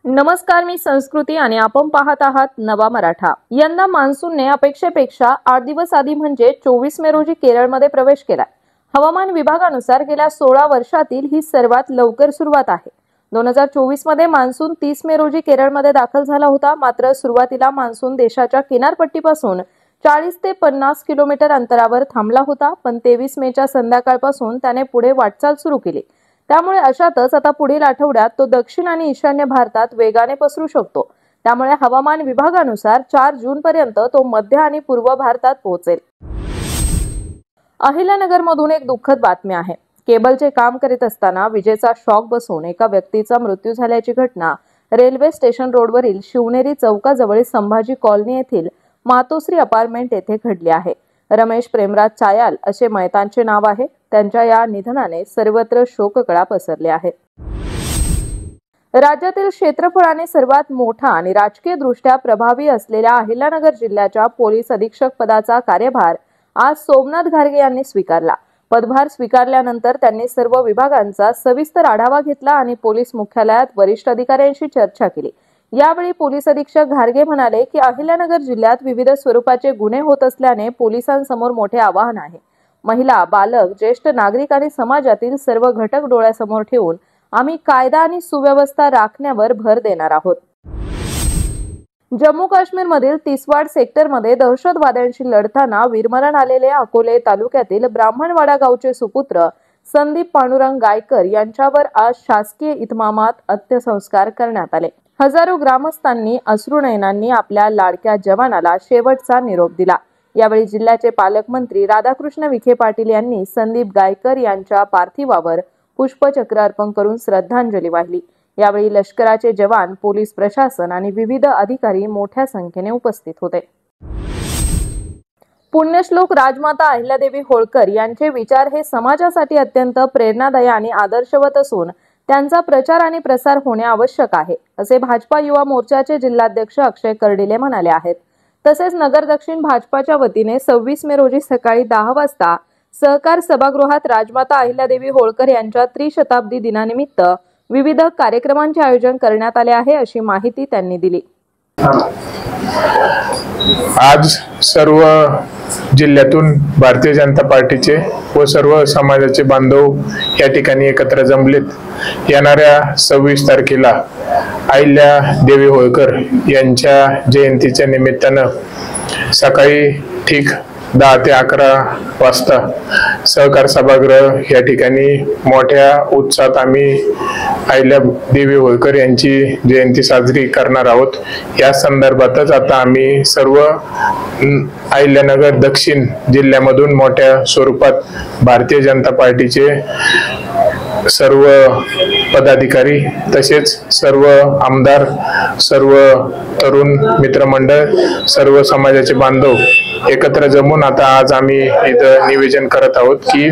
नमस्कार, मी संस्कृती आणि आपण पाहत आहात नवा मराठा। यंदा मान्सूनने अपेक्षेपेक्षा 8 दिवस आधी म्हणजे 24 मे रोजी केरळमध्ये प्रवेश केलाय। हवामान विभागानुसार गेल्या 16 वर्षातील ही सर्वात लवकर सुरुवात आहे। 2024 मध्ये मान्सून 30 मे रोजी केरळमध्ये दाखल झाला होता। मात्र सुरुवातीला मान्सून देशाच्या किनारपट्टीपासून 40 ते 50 किलोमीटर अंतरावर थांबला होता, पण 23 मेच्या संध्याकाळपासून त्याने पुढे वाटचाल सुरू केली। त्यामुळे अशातच आता पुढील आठवड्यात तो दक्षिण आणि ईशान्य भारतात वेगाने पसरू शकतो। त्यामुळे हवामान विभागानुसार 4 जून पर्यंत तो मध्य आणि पूर्व भारतात पोहोचेल। अहिल्यानगरमधून एक दुःखद बातमी आहे। केबलचे काम करीत असताना विजेचा शॉक बसून एका व्यक्तीचा मृत्यू झाल्याची घटना रेल्वे स्टेशन रोडवरील शिवनेरी चौकाजवळील संभाजी कॉलनी येथील मातोश्री अपार्टमेंट येथे घडली आहे। रमेश प्रेमराज चायाल असे मयतांचे नाव आहे। त्यांच्या या निधनाने सर्वत्र शोककळा पसरली आहे। राज्यातील क्षेत्रफळाने सर्वात मोठा आणि राजकीय दृष्ट्या प्रभावी असलेल्या अहिल्यानगर जिल्ह्याच्या पोलीस अधीक्षक पदाचा कार्यभार आज सोमनाथ घारगे यांनी स्वीकारला। पदभार स्वीकारल्यानंतर त्यांनी सर्व विभागांचा सविस्तर आढावा घेतला आणि पोलीस मुख्यालयात वरिष्ठ अधिकाऱ्यांशी चर्चा केली। यावेळी पोलीस अधीक्षक घारगे म्हणाले की अहिल्यानगर जिल्ह्यात विविध स्वरूपाचे गुन्हे होत असल्याने पोलिसांसमोर मोठे आव्हान आहे। महिला, बालक, ज्येष्ठ नागरिक आणि समाजातील सर्व घटक डोळ्यासमोर ठेवून आम्ही कायदा आणि सुव्यवस्था राखण्यावर भर देणार आहोत। जम्मू काश्मीरमधील तिसवाड सेक्टरमध्ये दहशतवाद्यांशी लढताना वीरमरण आलेले अकोले तालुक्यातील ब्राह्मणवाडा गावचे सुपुत्र संदीप पांडुरंग गायकर यांच्यावर आज शासकीय इतमामात अंत्यसंस्कार करण्यात आले। हजारो ग्रामस्थांनी अश्रुनयनांनी आपल्या लाडक्या जवानाला शेवटचा निरोप दिला। यावेळी जिल्ह्याचे पालकमंत्री राधाकृष्ण विखे पाटील यांनी संदीप गायकर यांच्या पार्थिवावर पुष्पचक्र अर्पण करून श्रद्धांजली वाहिली। यावेळी लष्कराचे जवान, पोलीस प्रशासन आणि विविध अधिकारी मोठ्या संख्येने उपस्थित होते। पुण्यश्लोक राजमाता अहिल्यादेवी होळकर यांचे विचार हे समाजासाठी अत्यंत प्रेरणादायी आणि आदर्शवत असून त्यांचा प्रचार आणि प्रसार होणे आवश्यक आहे, असे भाजपा युवा मोर्चाचे जिल्हाध्यक्ष अक्षय कर्डिले म्हणाले आहेत। तसेच नगर दक्षिण भाजपाच्या वतीने 26 मे रोजी सकाळी 10 वाजता सहकार सभागृहात राजमाता अहिल्यादेवी होळकर यांच्या त्रिशताब्दी दिनानिमित्त विविध कार्यक्रमांचे आयोजन करण्यात आले आहे, अशी माहिती त्यांनी दिली। आज सर्व जिल्ह्यातून भारतीय जनता पार्टीचे व सर्व समाजाचे बांधव या ठिकाणी एकत्र जमलेत। येणाऱ्या 26 तारखेला अहिल्या देवी होळकर यांच्या जयंतीच्या निमित्तानं सकाळी ठीक 10 ते 11 वाजता सहकार सभागृह या ठिकाणी मोठ्या उत्साहात आम्ही अहिल्या देवी होळकर यांची जयंती साजरी करणार आहोत। या संदर्भातच आता आम्ही सर्व अहिल्यानगर दक्षिण जिल्ह्यामधून मोठ्या स्वरूपात भारतीय जनता पार्टीचे सर्व पदाधिकारी तसेच सर्व आमदार, सर्व तरुण मित्रमंडळ, सर्व समाजाचे बांधव एकत्र जमून आता आज आम्ही इथं निवेदन करत आहोत की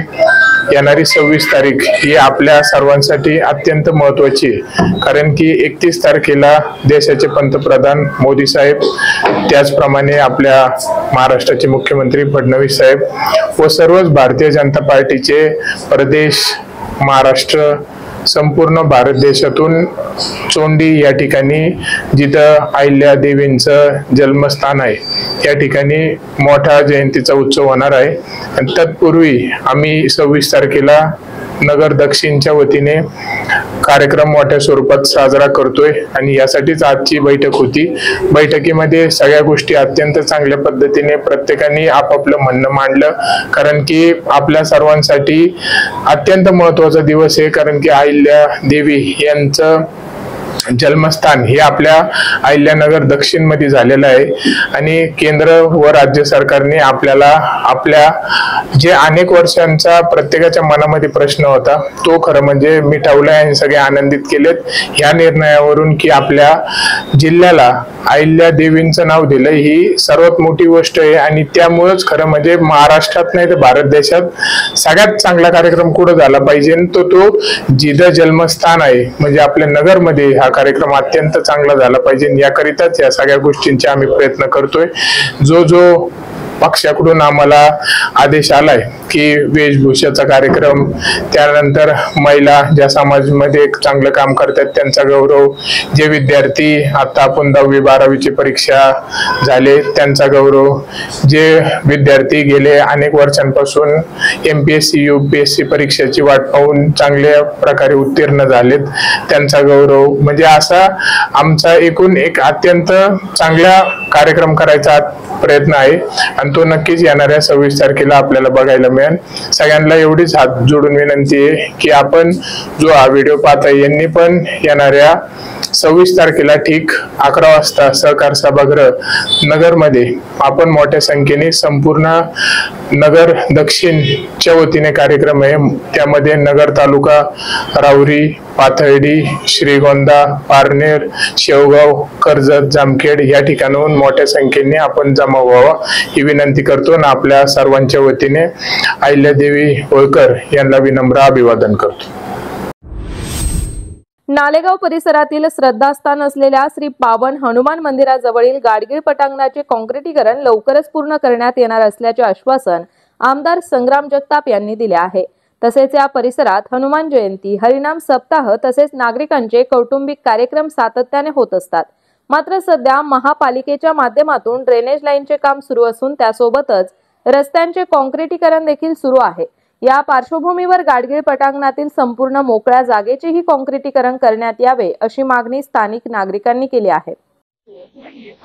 येणारी 26 तारीख ही आपल्या सर्वांसाठी अत्यंत महत्त्वाची आहे। कारण की 31 तारखेला देशाचे पंतप्रधान मोदी साहेब, त्याचप्रमाणे आपल्या महाराष्ट्राचे मुख्यमंत्री फडणवीस साहेब व सर्वच भारतीय जनता पार्टीचे प्रदेश, महाराष्ट्र, संपूर्ण भारत देशातून चोंडी या ठिकाणी जिथं अहिल्या देवींचं जन्मस्थान आहे या ठिकाणी मोठा जयंतीचा उत्सव होणार आहे। आणि तत्पूर्वी आम्ही 26 तारखेला नगर दक्षिणच्या वतीने कार्यक्रम मोठ्या स्वरूपात साजरा करतोय आणि यासाठीच आजची बैठक होती। बैठकीमध्ये सगळ्या गोष्टी अत्यंत चांगल्या पद्धतीने प्रत्येकाने आपापलं म्हणणं मांडलं, कारण की आपल्या सर्वांसाठी अत्यंत महत्त्वाचा दिवस आहे। कारण की अहिल्या देवी यांचं जन्मस्थान हे आपल्या अहिल्यानगर दक्षिण मध्ये झालेलं आहे आणि केंद्र व राज्य सरकारने आपल्याला आपल्या जे अनेक वर्षांचा प्रत्येकाच्या मनामध्ये प्रश्न होता तो खरं म्हणजे मिटवला आणि सगळे आनंदित केलेत। या निर्णयावरून की आपल्या जिल्ह्याला अहिल्या देवींचं नाव दिलं ही सर्वात मोठी गोष्ट आहे आणि त्यामुळेच खरं म्हणजे महाराष्ट्रात नाही तर भारत देशात सगळ्यात चांगला कार्यक्रम कुठं झाला पाहिजे तो जिथं जन्मस्थान आहे म्हणजे आपल्या नगरमध्ये हा कार्यक्रम अत्यंत चांगला झाला पाहिजे। याकरिताच या सगळ्या गोष्टींचे आम्ही प्रयत्न करतोय। जो पक्षाकडून आम्हाला आदेश आलाय की वेशभूषेचा कार्यक्रम, त्यानंतर महिला ज्या समाजामध्ये चांगलं काम करतात त्यांचा गौरव, जे विद्यार्थी आता आपण 10वी 12वीची परीक्षा झाले त्यांचा गौरव, जे विद्यार्थी गेले अनेक वर्षांपासून MPSC UPSC परीक्षेची वाट पाहून चांगल्या प्रकारे उत्तीर्ण झालेत त्यांचा गौरव, म्हणजे असा आमचा एकूण एक अत्यंत चांगला कार्यक्रम करायचा प्रयत्न आहे आणि तो नक्कीच येणाऱ्या 26 तारखेला आपल्याला बघायला मिळेल। सगळ्यांना एवढीच हात जोडून विनंती आहे की आपण जो हा व्हिडिओ पाहताय यांनी पण येणाऱ्या 26 तारखेला ठीक 11 वाजता सहकार सभागृह नगरमध्ये आपण मोठ्या संख्येने संपूर्ण नगर दक्षिणच्या वतीने कार्यक्रम आहे। त्यामध्ये नगर तालुका, राहुरी, पाथर्डी, श्रीगोंदा, पारनेर, शेवगाव, कर्जत, जामखेड या ठिकाणाहून मोठ्या संख्येने आपण जमा व्हावा ही विनंती करतो आणि आपल्या सर्वांच्या वतीने अहिल्यादेवी होळकर यांना विनम्र अभिवादन करतो। नालेगाव परिसरातील श्रद्धास्थान असलेल्या श्री पावन हनुमान मंदिराजवळील गाडगीळ पटांगणाचे काँक्रिटीकरण लवकरच पूर्ण करण्यात येणार असल्याचे आश्वासन आमदार संग्राम जगताप यांनी दिले आहे। तसेच या परिसरात हनुमान जयंती, हरिनाम सप्ताह तसेच नागरिकांचे कौटुंबिक कार्यक्रम सातत्याने होत असतात। मात्र सध्या महापालिकेच्या माध्यमातून ड्रेनेज लाईनचे काम सुरू असून त्यासोबतच रस्त्यांचे काँक्रिटीकरण देखील सुरू आहे। या पार्श्वभूमीवर गाडगीळ पटांगणातील संपूर्ण मोकळ्या जागेचेही काँक्रिटीकरण करण्यात यावे अशी मागणी स्थानिक नागरिकांनी केली आहे।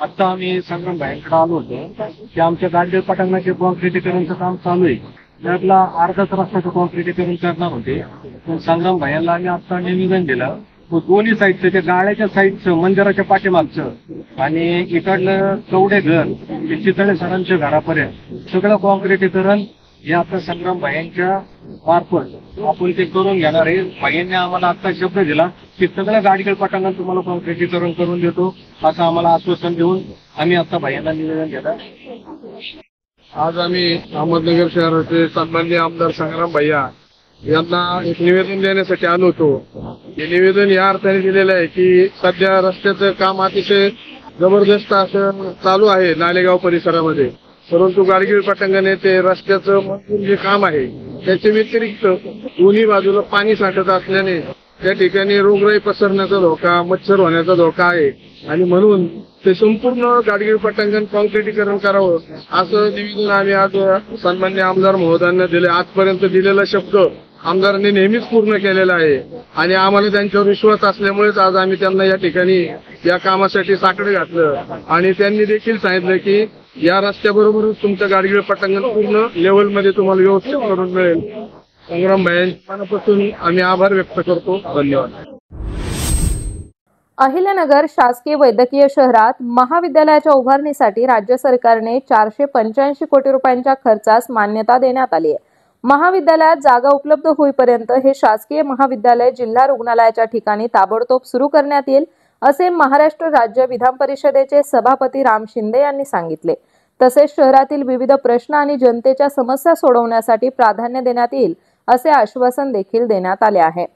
आता आम्ही संग्राम भाईंकडे आलो होतो की आमच्या गाडगीळ पटांगणाचे काँक्रिटीकरणचं काम चालू आहे, त्यातला अर्धाच रस्त्याचं काँक्रिटीकरण करणार होते, पण संग्राम भाईंना आम्ही आता निवेदन दिलं दोन्ही साईडचं, त्या गाड्याच्या साईडचं, मंदिराच्या पाठीमागचं आणि इकडलं कवडे घर ते चितळे सरांच्या घरापर्यंत सगळं काँक्रिटीकरण हे आता संग्राम भाईंच्या मार्फत आपण ते करून घेणार आहे। भाईंनी आम्हाला आता शब्द दिला की सगळं गाडगीळ पटांगण तुम्हाला काँक्रिटीकरण करून देतो असं आम्हाला आश्वासन देऊन आम्ही आता भाईंना निवेदन दिलं। आज आम्ही अहमदनगर शहराचे सन्माननीय आमदार संग्राम भैया यांना एक निवेदन देण्यासाठी आलो होतो। हे निवेदन या अर्थाने दिलेलं आहे की सध्या रस्त्याचं काम अतिशय जबरदस्त असं चालू आहे नालेगाव परिसरामध्ये, परंतु गाडगीळ पटांगण येथे रस्त्याचं मंजूर जे काम आहे त्याच्या व्यतिरिक्त दोन्ही बाजूला पाणी साठत असल्याने त्या ठिकाणी रोगराई पसरण्याचा धोका, मच्छर होण्याचा धोका आहे आणि म्हणून ते संपूर्ण गाडगीळ पटांगण काँक्रिटीकरण करावं असं निवेदन आम्ही आज सन्माननीय आमदार महोदयांना दिले। आजपर्यंत दिलेला शब्द आमदारांनी नेहमीच पूर्ण केलेला आहे आणि आम्हाला त्यांच्यावर विश्वास असल्यामुळेच आज आम्ही त्यांना या ठिकाणी या कामासाठी साकडे घातलं आणि त्यांनी देखील सांगितलं की या रस्त्याबरोबरच तुमचं गाडगीळ पटांगण पूर्ण लेवलमध्ये तुम्हाला व्यवस्थित करून मिळेल। संग्राम भाईंच्या मनापासून आम्ही आभार व्यक्त करतो। धन्यवाद। अहिल्यानगर शासकीय वैद्यकीय शहरात महाविद्यालयाच्या उभारणीसाठी राज्य सरकारने 485 कोटी रुपयांच्या खर्चास मान्यता देण्यात आली आहे। महाविद्यालयात जागा उपलब्ध होईपर्यंत हे शासकीय महाविद्यालय जिल्हा रुग्णालयाच्या ठिकाणी ताबडतोब सुरू करण्यात येईल असे महाराष्ट्र राज्य विधान परिषदेचे सभापती राम शिंदे यांनी सांगितले। तसेच शहरातील विविध प्रश्न आणि जनतेच्या समस्या सोडवण्यासाठी प्राधान्य देण्यात येईल असे आश्वासन देखील देण्यात आले आहे।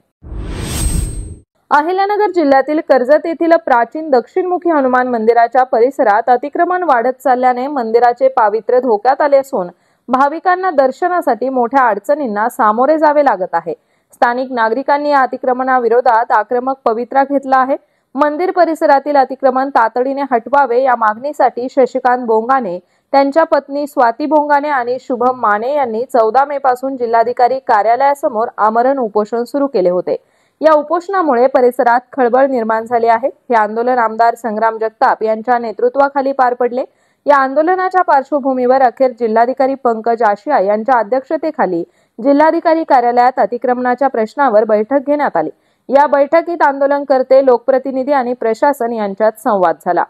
अहिल्यानगर जिल्ह्यातील कर्जत येथील प्राचीन दक्षिणमुखी हनुमान मंदिराच्या परिसरात अतिक्रमण वाढत चालल्याने मंदिराचे पावित्र्य धोक्यात आले असून भाविकांना दर्शनासाठी मोठ्या अडचणींना सामोरे जावे लागत आहे। स्थानिक नागरिकांनी या अतिक्रमणाविरोधात आक्रमक पवित्रा घेतला आहे। मंदिर परिसरातील अतिक्रमण तातडीने हटवावे या मागणीसाठी शशिकांत बोंगाने, त्यांच्या पत्नी स्वाती बोंगाने आणि शुभम माने यांनी 14 मे पासून जिल्हाधिकारी कार्यालयासमोर आमरण उपोषण सुरू केले होते। या उपोषणामुळे परिसरात खळबळ निर्माण झाली आहे। हे आंदोलन आमदार संग्राम जगताप यांच्या नेतृत्वाखाली पार पडले। या आंदोलनाच्या पार्श्वभूमीवर अखेर जिल्हाधिकारी पंकज आशिया यांच्या अध्यक्षतेखाली जिल्हाधिकारी कार्यालयात अतिक्रमणाच्या प्रश्नावर बैठक घेण्यात आली। या बैठकीत आंदोलनकर्ते, लोकप्रतिनिधी आणि प्रशासन यांच्यात संवाद झाला।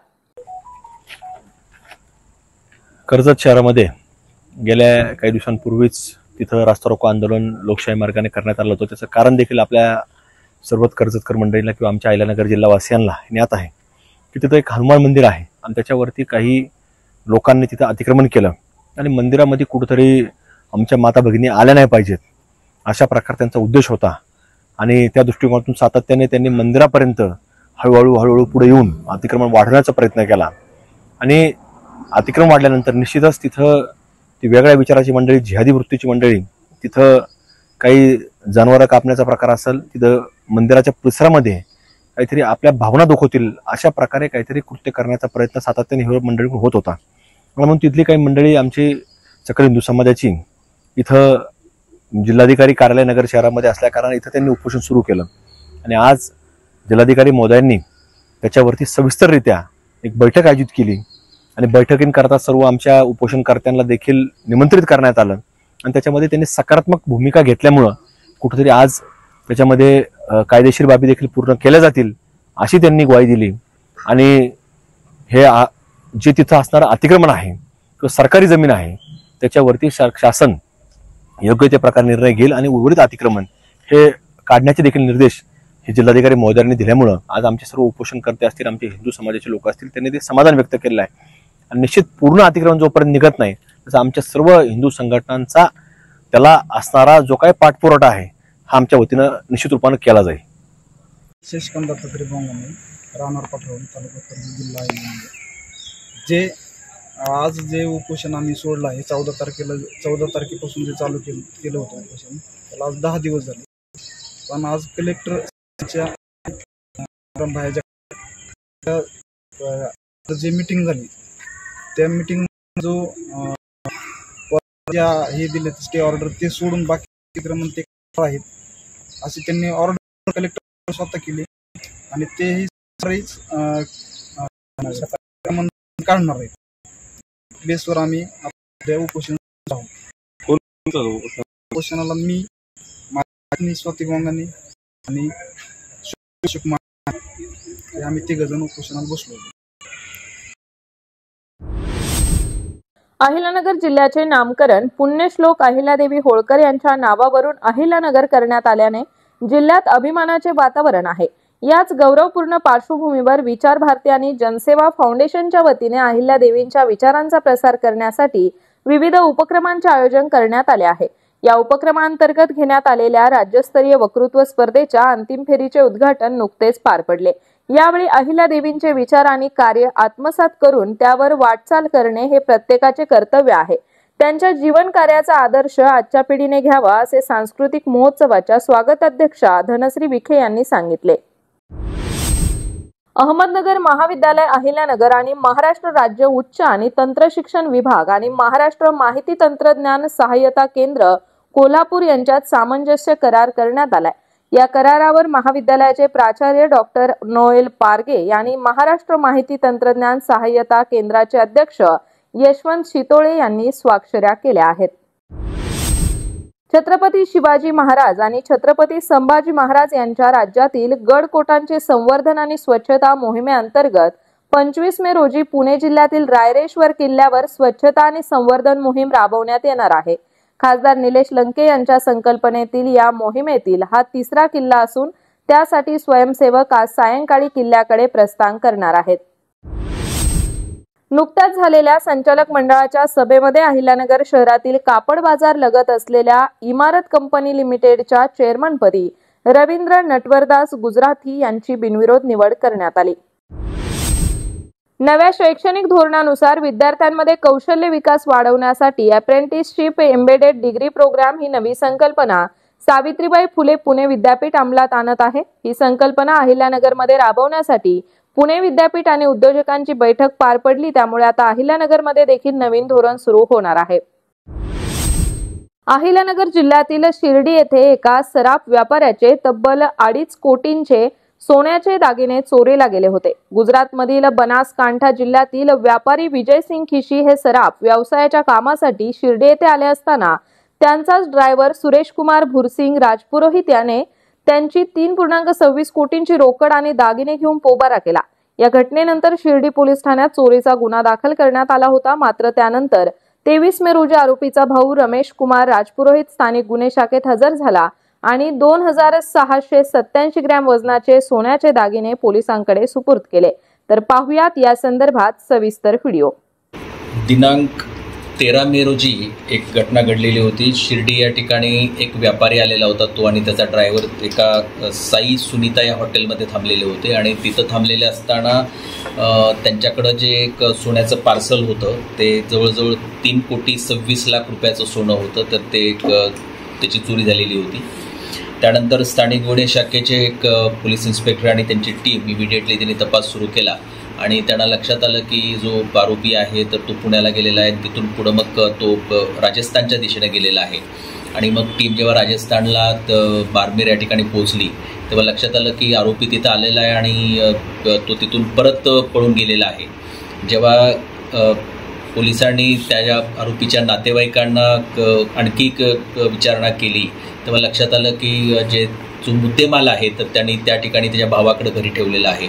कर्जत शहरामध्ये गेल्या काही दिवसांपूर्वीच तिथं रास्ता रोको आंदोलन लोकशाही मार्गाने करण्यात आलं होतं। त्याचं कारण देखील आपल्या सर्वच कर्जतकर मंडळींना किंवा आमच्या अहिल्यानगर जिल्हावासियांना ज्ञात आहे की तिथं एक हनुमान मंदिर आहे आणि त्याच्यावरती काही लोकांनी तिथं अतिक्रमण केलं आणि मंदिरामध्ये कुठेतरी आमच्या माता भगिनी आल्या नाही पाहिजेत अशा प्रकार त्यांचा उद्देश होता आणि त्या दृष्टिकोनातून सातत्याने त्यांनी मंदिरापर्यंत हळूहळू पुढे येऊन अतिक्रमण वाढवण्याचा प्रयत्न केला आणि अतिक्रमण वाढल्यानंतर निश्चितच तिथं ती वेगळ्या विचाराची मंडळी, जिहादी वृत्तीची मंडळी, तिथं काही जनावरं कापण्याचा प्रकार असेल, तिथं मंदिराच्या परिसरामध्ये काहीतरी आपल्या भावना दुखवतील अशा प्रकारे काहीतरी कृत्य करण्याचा प्रयत्न सातत्याने ही मंडळी होत होता. म्हणून तिथली काही मंडळी आमची सकल हिंदू समाजाची इथं जिल्हाधिकारी कार्यालय नगर शहरामध्ये असल्याकारणाने इथं त्यांनी उपोषण सुरू केलं आणि आज जिल्हाधिकारी महोदयांनी त्याच्यावरती सविस्तररित्या एक बैठक आयोजित केली आणि बैठकींकरता सर्व आमच्या उपोषणकर्त्यांना देखील निमंत्रित करण्यात आलं आणि त्याच्यामध्ये त्यांनी सकारात्मक भूमिका घेतल्यामुळं कुठेतरी आज त्याच्यामध्ये कायदेशीर बाबी देखील पूर्ण केल्या जातील अशी त्यांनी ग्वाही दिली आणि हे जे तिथं असणारं अतिक्रमण आहे किंवा सरकारी जमीन आहे त्याच्यावरती शासन योग्य त्या प्रकारे निर्णय घेईल आणि उर्वरित अतिक्रमण हे काढण्याचे देखील निर्देश हे जिल्हाधिकारी महोदयांनी दिल्यामुळं आज आमचे सर्व उपोषणकर्ते असतील, आमचे हिंदू समाजाचे लोक असतील, त्यांनी ते समाधान व्यक्त केलेलं आहे आणि निश्चित पूर्ण अतिक्रमण जोपर्यंत निघत नाही तसं आमच्या सर्व हिंदू संघटनांचा त्याला असणारा जो काही पाठपुरावा आहे हा आमच्या वतीनं निश्चित रूपानं केला जाईल. शशिकांत दत्तात्रय बोंगाने, राहणार पटवून, तालुका कर्जत, जिल्हा अहिल्यानगर. जे आज जे उपोषण आम्ही सोडलं आहे 14 तारखेपासून जे चालू केलं होतं उपोषण, त्याला आज 10 दिवस झाले. पण आज कलेक्टरच्या जे मीटिंग झाली त्या मीटिंग जो हे दिले स्टे ऑर्डर ते सोडून बाकी अतिक्रमण ते आहेत असे त्यांनी ऑर्डर कलेक्टर स्वतः केली आणि तेही काढणार आहेत. बेसवर आम्ही आपल्या उपोषण उपोषणाला मी स्वाती गोंगाने आणि आम्ही 3 जण उपोषणाला बसलो. अहिल्यानगर जिल्ह्याचे नामकरण पुण्यश्लोक अहिल्यादेवी होळकर यांच्या नावावरून अहिल्यानगर करण्यात आल्याने जिल्ह्यात अभिमानाचे वातावरण आहे. याच गौरवपूर्ण पार्श्वभूमीवर विचार भारती आणि जनसेवा फाउंडेशनच्या वतीने अहिल्यादेवींच्या विचारांचा प्रसार करण्यासाठी विविध उपक्रमांचे आयोजन करण्यात आले आहे. या उपक्रमांतर्गत घेण्यात आलेल्या राज्यस्तरीय वक्तृत्व स्पर्धेच्या अंतिम फेरीचे उद्घाटन नुकतेच पार पडले. यावेळी अहिल्यादेवींचे विचार आणि कार्य आत्मसात करून त्यावर वाटचाल करणे हे प्रत्येकाचे कर्तव्य आहे. त्यांच्या जीवन कार्याचा आदर्श आजच्या पिढीने घ्यावा असे सांस्कृतिक महोत्सवाच्या स्वागताध्यक्षा धनश्री विखे यांनी सांगितले. अहमदनगर महाविद्यालय अहिल्यानगर आणि महाराष्ट्र राज्य उच्च आणि तंत्र शिक्षण विभाग आणि महाराष्ट्र माहिती तंत्रज्ञान सहाय्यता केंद्र कोल्हापूर यांच्यात सामंजस्य करार करण्यात आलाय. या करारावर महाविद्यालयाचे प्राचार्य डॉक्टर नोएल पारगे यांनी महाराष्ट्र माहिती तंत्रज्ञान सहाय्यता केंद्राचे अध्यक्ष यशवंत शितोळे यांनी स्वाक्षऱ्या केल्या आहेत. छत्रपती शिवाजी महाराज आणि छत्रपती संभाजी महाराज यांच्या राज्यातील गडकोटांचे संवर्धन आणि स्वच्छता मोहिमेअंतर्गत 25 मे रोजी पुणे जिल्ह्यातील रायरेश्वर किल्ल्यावर स्वच्छता आणि संवर्धन मोहीम राबवण्यात येणार आहे. खासदार निलेश लंके यांच्या संकल्पनेतील या मोहिमेतील हा 3रा किल्ला असून त्यासाठी स्वयंसेवक आज सायंकाळी किल्ल्याकडे प्रस्थान करणार आहेत. नुकत्याच झालेल्या संचालक मंडळाच्या सभेमध्ये अहिल्यानगर शहरातील कापड बाजार लगत असलेल्या इमारत कंपनी लिमिटेडच्या चेअरमनपदी रवींद्र नटवरदास गुजराथी यांची बिनविरोध निवड करण्यात आली. नव्या शैक्षणिक धोरणानुसार विद्यार्थ्यांमध्ये कौशल्य विकास वाढवण्यासाठी अप्रेंटिसशिप एम्बेडेड डिग्री प्रोग्राम ही नवी संकल्पना सावित्रीबाई फुले पुणे विद्यापीठ अंमलात आणत आहे. ही संकल्पना अहिल्यानगरमध्ये राबवण्यासाठी पुणे विद्यापीठ आणि उद्योजकांची बैठक पार पडली. त्यामुळे आता अहिल्यानगरमध्ये देखील नवीन धोरण सुरू होणार आहे. अहिल्यानगर जिल्ह्यातील शिर्डी येथे एका सराफ व्यापाऱ्याचे तब्बल 2.5 कोटींचे सोन्याचे दागिने चोरीला गेले होते. गुजरातमधील बनासकांठा जिल्ह्यातील व्यापारी विजयसिंग खिशी हे सराफ व्यवसायाच्या कामासाठी शिर्डी येथे आले असताना त्यांचाच ड्रायव्हर सुरेश कुमार भुरसिंग राजपुरोहित याने त्यांची 3.26 कोटींची रोकड आणि दागिने घेऊन पोबारा केला. या घटनेनंतर शिर्डी पोलीस ठाण्यात चोरीचा गुन्हा दाखल करण्यात आला होता. मात्र त्यानंतर 23 मे रोजी आरोपीचा भाऊ रमेश कुमार राजपुरोहित स्थानिक गुन्हे शाखेत हजर झाला आणि 2687 ग्रॅम वजनाचे सोन्याचे दागिने पोलिसांकडे सुपूर्द केले. तर पाहुयात या संदर्भात सविस्तर व्हिडिओ. दिनांक 13 मे रोजी एक घटना घडलेली होती. शिर्डी या ठिकाणी एक व्यापारी आलेला होता. तो आणि त्याचा ड्रायव्हर एका साई सुनीता या हॉटेलमध्ये थांबलेले होते आणि तिथं थांबलेले असताना त्यांच्याकडं जे एक सोन्याचं पार्सल होतं ते जवळजवळ 3,26 लाख रुपयाचं सोनं होतं. तर ते त्याची चोरी झालेली होती. त्यानंतर स्थानिक गुन्हे शाखेचे एक पोलीस इन्स्पेक्टर आणि त्यांची टीम इमिडिएटली त्यांनी तपास सुरू केला आणि त्यांना लक्षात आलं की जो आरोपी आहे तर तो पुण्याला गेलेला आहे. तिथून पुढं मग तो राजस्थानच्या दिशेने गेलेला आहे आणि मग टीम जेव्हा राजस्थानला बारमेर या ठिकाणी पोहोचली तेव्हा लक्षात आलं की आरोपी तिथं आलेला आहे आणि तो तिथून परत पळून गेलेला आहे. जेव्हा पोलिसांनी त्या आरोपीच्या नातेवाईकांना आणखी विचारणा केली तेव्हा लक्षात आलं की जो मुद्देमाल आहे तर त्यांनी त्या ठिकाणी त्याच्या भावाकडे घरी ठेवलेला आहे.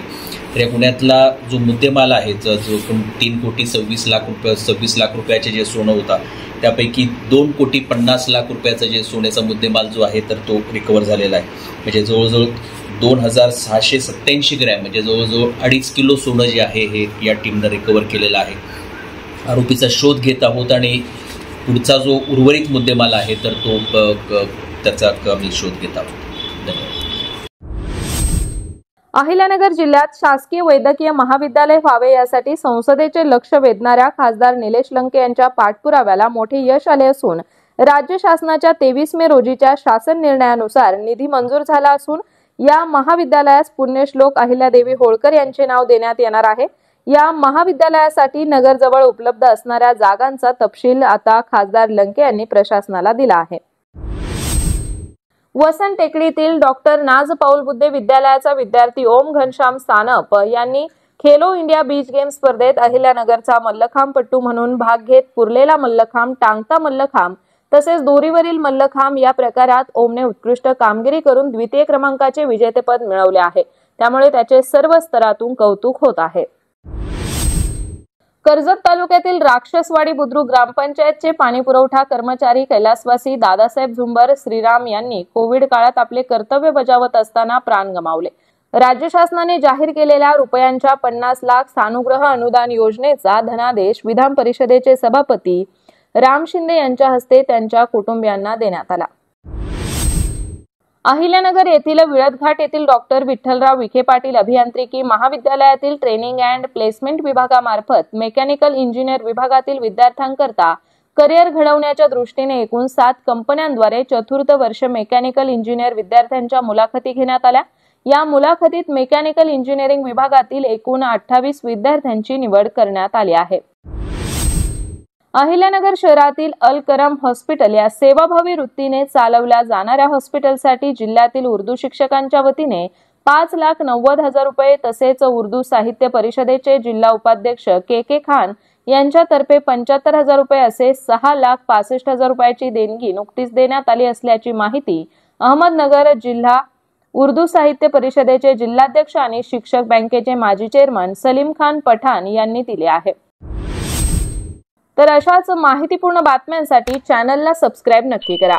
तर या गुन्ह्यातला जो मुद्देमाल आहे जो 3,26 लाख रुपयाचे जे सोनं होता त्यापैकी 2,50 लाख रुपयाचं जे सोन्याचा मुद्देमाल जो आहे तर तो रिकवर झालेला आहे. म्हणजे जवळजवळ 2,687 ग्रॅम म्हणजे जवळजवळ 2.5 किलो सोनं जे आहे हे या टीमनं रिकवर केलेलं आहे. आरोपीचा शोध घेत आहोत आणि पुढचा जो उर्वरित मुद्देमाल आहे तर तो त्याचा आम्ही शोध घेत आहोत. धन्यवाद. अहिल्यानगर जिल्ह्यात शासकीय वैद्यकीय महाविद्यालय व्हावे यासाठी संसदेचे लक्ष वेधणाऱ्या खासदार निलेश लंके यांच्या पाठपुराव्याला मोठे यश आले असून राज्य शासनाच्या 23 मे रोजीच्या शासन निर्णयानुसार निधी मंजूर झाला असून या महाविद्यालयास पुण्यश्लोक अहिल्यादेवी होळकर यांचे नाव देण्यात येणार आहे. या महाविद्यालयासाठी नगरजवळ उपलब्ध असणाऱ्या जागांचा तपशील आता खासदार लंके यांनी प्रशासनाला दिला आहे. वसंत टेकडीतील डॉक्टर नाज पाऊल बुद्धे विद्यालयाचा विद्यार्थी ओम घनश्याम सानप यांनी खेलो इंडिया बीच गेम स्पर्धेत अहिल्यानगरचा मल्लखांबपट्टू म्हणून भाग घेत पुरलेला मल्लखांब, टांगता मल्लखांब तसेच दोरीवरील मल्लखांब या प्रकारात ओमने उत्कृष्ट कामगिरी करून द्वितीय क्रमांकाचे विजेतेपद मिळवले आहे. त्यामुळे त्याचे सर्व स्तरातून कौतुक होत आहे. कर्जत तालुक्यातील राक्षसवाडी बुद्रुक ग्रामपंचायतचे पाणीपुरवठा कर्मचारी कैलासवासी दादासाहेब झुंबर श्रीराम यांनी कोविड काळात आपले कर्तव्य बजावत असताना प्राण गमावले. राज्य शासनाने जाहीर केलेल्या रुपयांच्या 50 लाख सानुग्रह अनुदान योजनेचा धनादेश विधान परिषदेचे सभापती राम शिंदे यांच्या हस्ते त्यांच्या कुटुंबियांना देण्यात आला. अहिल्यानगर येथील विळदघाट येथील डॉक्टर विठ्ठलराव विखे पाटील अभियांत्रिकी महाविद्यालयातील ट्रेनिंग अँड प्लेसमेंट विभागामार्फत मेकॅनिकल इंजिनियर विभागातील विद्यार्थ्यांकरता करिअर घडवण्याच्या दृष्टीने एकूण 7 कंपन्यांद्वारे चतुर्थ वर्ष मेकॅनिकल इंजिनियर विद्यार्थ्यांच्या मुलाखती घेण्यात आल्या. या मुलाखतीत मेकॅनिकल इंजिनिअरिंग विभागातील एकूण 28 विद्यार्थ्यांची निवड करण्यात आली आहे. अहिल्यानगर शहरातील अल करम हॉस्पिटल या सेवाभावी वृत्तीने चालवल्या जाणाऱ्या हॉस्पिटलसाठी जिल्ह्यातील उर्दू शिक्षकांच्या वतीने 5,90,000 रुपये तसेच उर्दू साहित्य परिषदेचे जिल्हा उपाध्यक्ष के खान यांच्यातर्फे 75,000 रुपये असे 6,65,000 रुपयाची देणगी नुकतीच देण्यात आली असल्याची माहिती अहमदनगर जिल्हा उर्दू साहित्य परिषदेचे जिल्हाध्यक्ष आणि शिक्षक बँकेचे माजी चेअरमन सलीम खान पठाण यांनी दिले आहे. तर अशाच माहितीपूर्ण बातम्यांसाठी चॅनलला सबस्क्राईब नक्की करा.